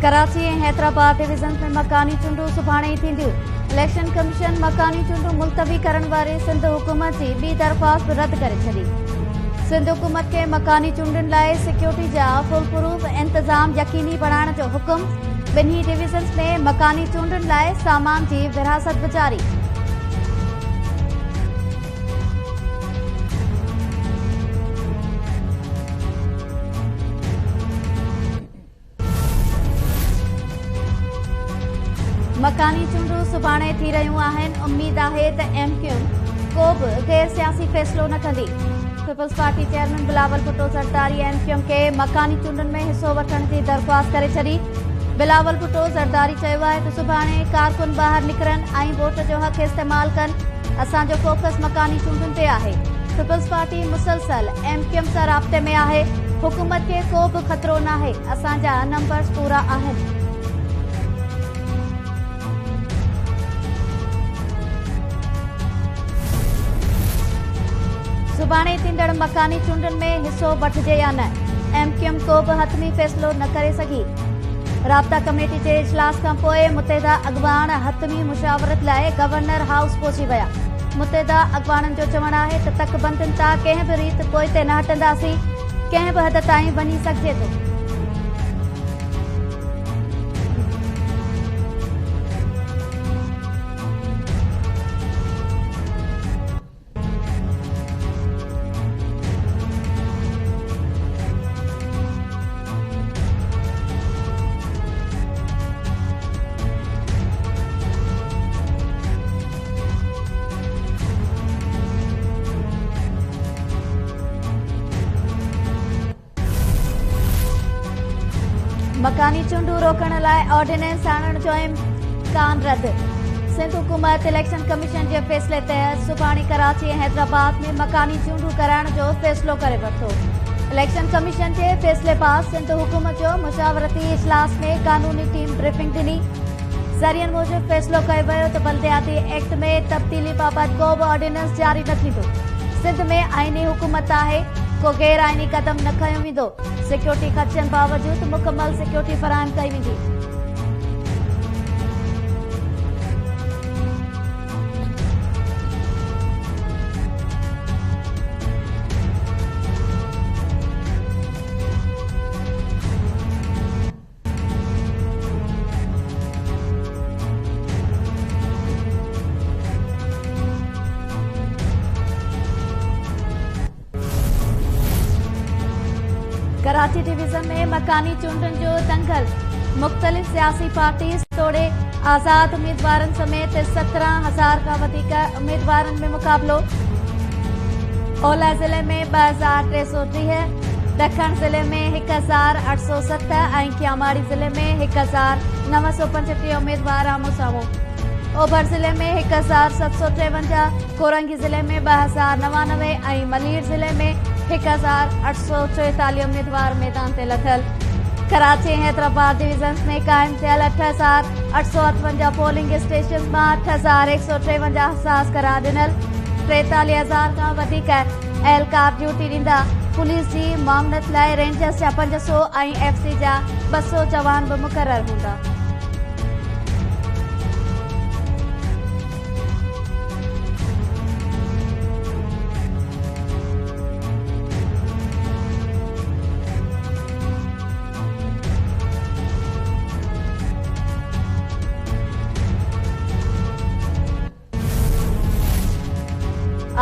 कराची ऐं हैदराबाद डिवीज़न में मकानी चूंडूं सुभाणे ई थींदियूं। इलेक्शन कमीशन मकानी चूंडूं मुलतवी करण वारे सिंध हुकूमत जी ॿी दरख़्वास्त रद्द करे छॾी। सिंध हुकूमत खे मकानी चूंडुनि लाइ सिक्योरिटी जा फुलप्रूफ इंतज़ाम यकीनी बणाइण जो हुकुम। ॿिन्ही डिवीज़न में मकानी चूंडुनि लाइ सामान जी विरासत बि जारी। मकानी चूंडूं सुभाणे थी रहियूं आहिनि। उम्मीद आहे त MQ को बि गैर सियासी फ़ैसिलो न कंदी। Peoples Party chairman Bilawal Bhutto Zardari MQ खे मकानी चूंडुनि में हिसो वठण जी दरख़्वास्त करे छॾी। बिलावल भुट्टो ज़रदारी चयो आहे त सुभाणे कारकुन ॿाहिरि निकिरनि ऐं वोट जो हक़ इस्तेमाल कनि। असांजो फोकस मकानी चूंडुनि ते आहे। पीपल्स पार्टी मुसलसल MQ सां राब्ते में आहे। हुकूमत खे को बि ख़तरो नाहे। असांजा नंबर्स पूरा आहिनि। सुभाणे थींदड़ मकानी चूंडुनि में हिसो वठिजे या न, MQ को बि हतमी फ़ैसिलो न करे सघी। राब्ता कमेटी जे इजलास खां पोइ मुतहिदा अॻवान हतमी मुशावरत लाइ गवर्नर हाउस पहुची विया। मुतहिदा अॻवाननि जो चवणु आहे त तकबंदियुनि तां कंहिं बि रीति पोइ ते न हटंदासीं। कंहिं बि हद ताईं वञी सघिजे थो। मकानी चूंडूं रोकण लाइ ऑर्डिनेंस आणण जो इम्कान रद्द। सिंध हुकूमत इलेक्शन कमीशन जे फ़ैसिले तहत सुभाणे कराची ऐं हैदराबाद में मकानी चूंडूं कराइण जो फ़ैसिलो करे वरितो। इलेक्शन कमीशन जे फ़ैसिले पास सिंध हुकूमत जो मुशावरती इजलास में कानूनी टीम ब्रीफिंग ॾिनी। ज़रियनि मूजिबि फ़ैसिलो कयो वियो त बल्दियाती एक्ट में तब्दीली बाबति को बि ऑर्डिनेंस जारी न थींदो। सिंध में आईनी हुकूमत आहे। को गैर आईनी कदम न खयो वेंदो। सिक्योरिटी ख़दशनि बावजूद मुकमल सिक्योरिटी फराहम कई वेंदी। कराची डिवीज़न में मकानी चूंडुनि जो दंगल। मुख़्तलिफ़ सियासी पार्टीज़ तोड़े आज़ाद उम्मीदवारनि समेत 17,000 खां वधीक उम्मीदवारनि में मुक़ाबलो। ओलह ज़िले में 2,330, ॾखण ज़िले में 1,807 ऐं कियामाड़ी ज़िले में 1,935 उम्मीदवार आमो साम्हूं। ओभर ज़िले में 1,753, कोरंगी ज़िले में 2,099 ऐं मलीर ज़िले में 1,844 उम्मीदवार मैदान ते लथल। कराची ऐं हैदराबाद डिवीज़न में क़ाइम थियल 8,858 पोलिंग स्टेशन मां 8,153 हसास करार ॾिनल। 43,000 खां वधीक एहलकार ड्यूटी ॾींदा। पुलिस जी मामलत लाइ रेंजर्स जा 500 ऐं FC जा 200 जवान बि मुक़रर हूंदा।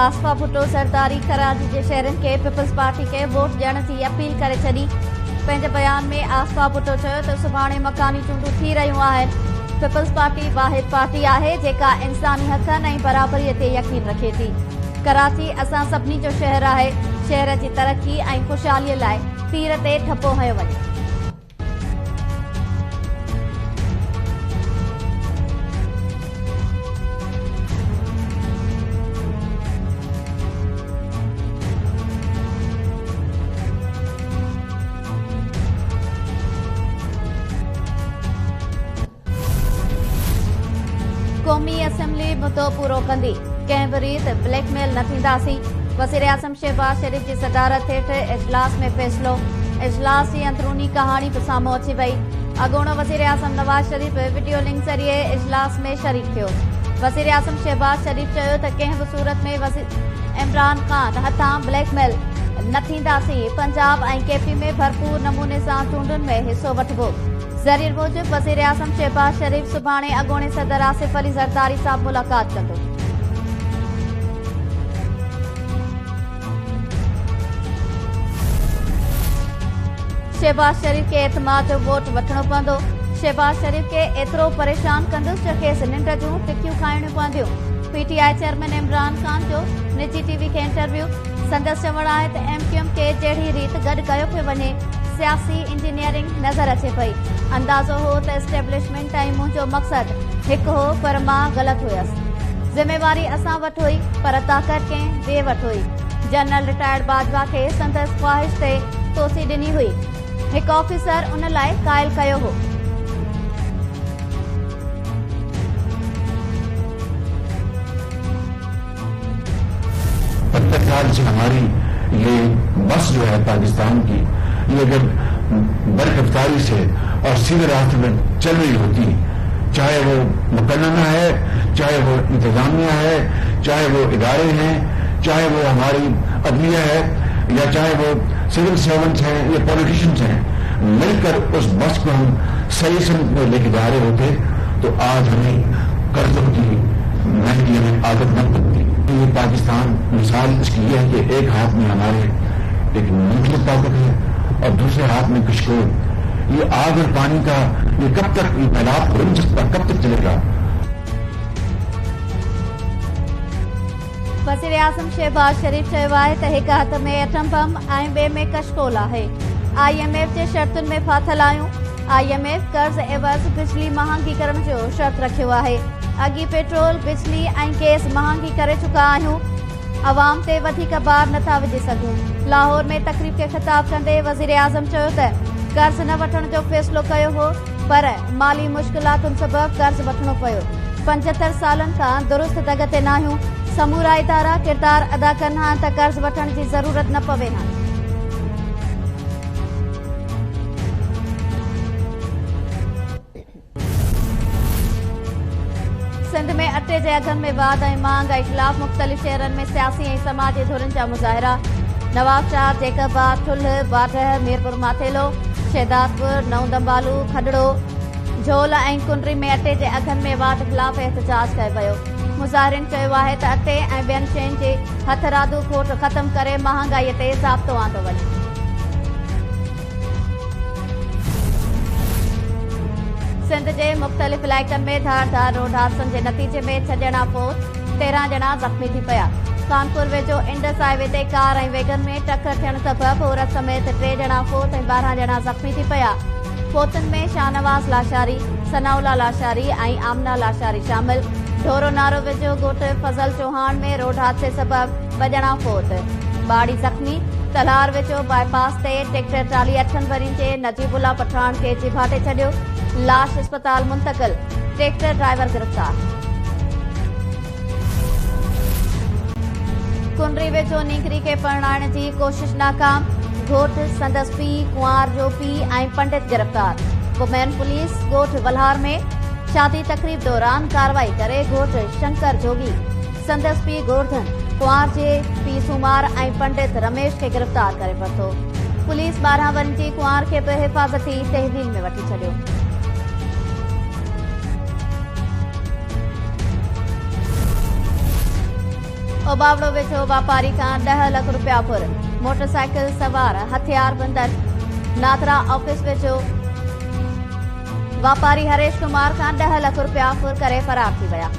आसफा भुट्टो ज़रदारी कराची जे शहरनि खे पीपल्स पार्टी खे वोट ॾियण जी अपील करे छॾी। पंहिंजे बयान में आसफा भुट्टो चयो त सुभाणे मकानी चूंडूं थी रहियूं आहिनि। पीपल्स पार्टी वाहिद पार्टी आहे जेका इंसानी हक़नि ऐं बराबरीअ ते यकीन रखे थी। कराची असां सभिनी जो शहर आहे। शहर जी तरक़ी ऐं ख़ुशहालीअ लाइ तीर ते ठपो हयो वञे। क़ौमी असेंबली मुद्दो पूरो कंदी। कंहिं बि रीति ब्लैकमेल न थींदासीं। वज़ीर आज़म शहबाज शरीफ की सदारत हेठि इजलास में फ़ैसिलो। इजलास की अंदरूनी कहानी भी साम्हूं अची वई। अॻूणो वज़ीर आज़म नवाज़ शरीफ़ वीडियो लिंक ज़रिए इजलास में शरीक थियो। वज़ीर आज़म शहबाज शरीफ़ चयो त कंहिं बि सूरत में इमरान ख़ान हथां ब्लैकमेल न थींदासीं। पंजाब ऐं केपी में भरपूर नमूने सां चूंडुनि में हिसो वठिबो। ज़रीर मूजिब वज़ीर आज़म शहबाज शरीफ़ सुभाणे अॻूणे सदर आसिफ अली ज़रदारी सां मुलाक़ात कंदो। शहबाज शरीफ़ खे एतमाद जो वोट वठणो पवंदो। शहबाज शरीफ़ खे एतिरो परेशान कंदुसि जो खेसि निंड जूं टिकियूं खाइणियूं पवंदियूं। पीटीआई चेयरमैन इमरान ख़ान जो निजी टीवी खे इंटरव्यू। संदसि चवणु आहे त एमक्यूएम खे जहिड़ी रीत गॾु कयो पियो वञे, सियासी इंजीनियरिंग नज़र अचे पई। अंदाज़ो हो त एस्टेब्लिशमेंट ऐं मुंहिंजो मक़सदु हिकु हो, पर मां ग़लति हुयसि। ज़िम्मेवारी असां वटि हुई, पर ताक़त कंहिं ॿिए वटि हुई। जनरल रिटायर्ड बाजवा खे संदसि ख़्वाहिश ते तोसी ॾिनी हुई। हिकु ऑफिसर उन लाइ क़ाइल कयो हो। साल से हमारी ये बस जो है पाकिस्तान की, ये अगर बरकफ्तारी से और सीधे रास्ते में चल रही होती, चाहे वो मुकन्ना है, चाहे वो इंतजामिया है, चाहे वो इदारे हैं, चाहे वो हमारी अदलिया है, या चाहे वो सिविल सर्वेंट्स हैं या पॉलिटिशियंस हैं, मिलकर उस बस को हम सही समझ में लेके जा रहे होते तो आज हमें कर्जों की महंगी हमें आदत न पड़ती। ये पाकिस्तान मिसाल इसकी यह है कि एक हाथ में हमारे एक न्यूक्लियर ताकत है और दूसरे हाथ में किशकोर। ये आग और पानी का ये कब तक ये फैलाव हो नहीं सकता, कब तक चलेगा। वज़ीर आज़म शहबाज शरीफ़ चयो आहे त हिक हथ में एटम बम ऐं ॿिए में कशकोल आहे। IMF जे शर्तुनि में फाथल आहियूं। IMF कर्ज़ एवज़ बिजली महांगी करण जो शर्त रखियो आहे। अॻी पेट्रोल, बिजली ऐं गैस महांगी करे चुका आहियूं। अवाम ते वधीक बार नथा विझी सघूं। लाहौर में तक़रीब खे ख़िताब कंदे वज़ीर आज़म चयो त कर्ज़ न वठण जो फ़ैसिलो कयो हो, पर माली मुश्किलातुनि सबबि कर्ज़ वठणो पियो। 75 सालनि खां दुरुस्त दग ते न आहियूं। समूरा इदारा किरदार अदा कनि हा त कर्ज़ वठण जी ज़रूरत न पवे हा। सिंध में अटे जे अघनि में वाध ऐं महांगाई ख़िलाफ़ मुख़्तलिफ़ शहरनि में सियासी ऐं समाजी धुरनि जा मुज़ाहिरा। नवाबशाह, जेकबाद, ठुल्ह, बाडह, मीरपुर माथेलो, शहदादपुर, नऊं दंबालू, खडड़ो, झोल ऐं कुंडरी में अटे जे अघनि में वाध ख़िलाफ़ एहतजाज कयो वियो। मुज़ाहिरीन चयो आहे त अटे ऐं ॿियनि शयुनि जे हथरादू खोट ख़तमु करे महांगाईअ ते ज़ाब्तो आंदो वञे। सिंध जे मुख़्तलिफ़ इलाइक़नि में धारदार रोड हादसनि जे नतीजे में 6 ॼणा फौत, 13 ॼणा ज़ख़्मी थी पिया। कानपुर वेझो इंडस हाईवे ते कार ऐं वैगन में टक्कर थियण सबबि औरत समेत 3 ॼणा फौत ऐं 12 ॼणा ज़ख़्मी थी पिया। फौतुनि में शाहनवाज़ लाशारी, सनाउल्ला लाशारी ऐं आमना लाशारी शामिल। ढोरो नारो वेझो ॻोठ फज़ल चौहान में रोड हादसे सबबि 2 ॼणा फौत, बाड़ी ज़ख़्मी। तलहार वेझो बाईपास ते ट्रैक्टर ट्राली 8 वरियनि जे नजीबुल्ला पठाण खे चिभाटे छॾियो। लाश अस्पताल मुंतक़िल, ट्रैक्टर ड्राइवर गिरफ़्तार। कुंडरी वेझो नीकरी खे परणाइण जी कोशिश नाकाम। घोट, संदसि पीउ, कुंवार जो पीउ ऐं पंडित गिरफ़्तार। वुमेन पुलिस ॻोठ वल्हार में शादी तक़रीब दौरान कार्रवाई करे घोट शंकर जोगी, संदसि पीउ गोवर्धन, कुंवार जे पीउ सुमार ऐं पंडित रमेश खे गिरफ़्तार करे वरितो। पुलिस 12 वरनि जी कुंवार खे बि हिफ़ाज़ती तहवील में वठी छॾियो। ओबावड़ो वेझो वापारी खां 10 लाख रुपया फुर, मोटरसाइकिल सवार हथियार बंदर। नाथरा ऑफिस वेझो वापारी हरेश कुमार खां 10 लाख रुपया फुर करे फरार थी विया।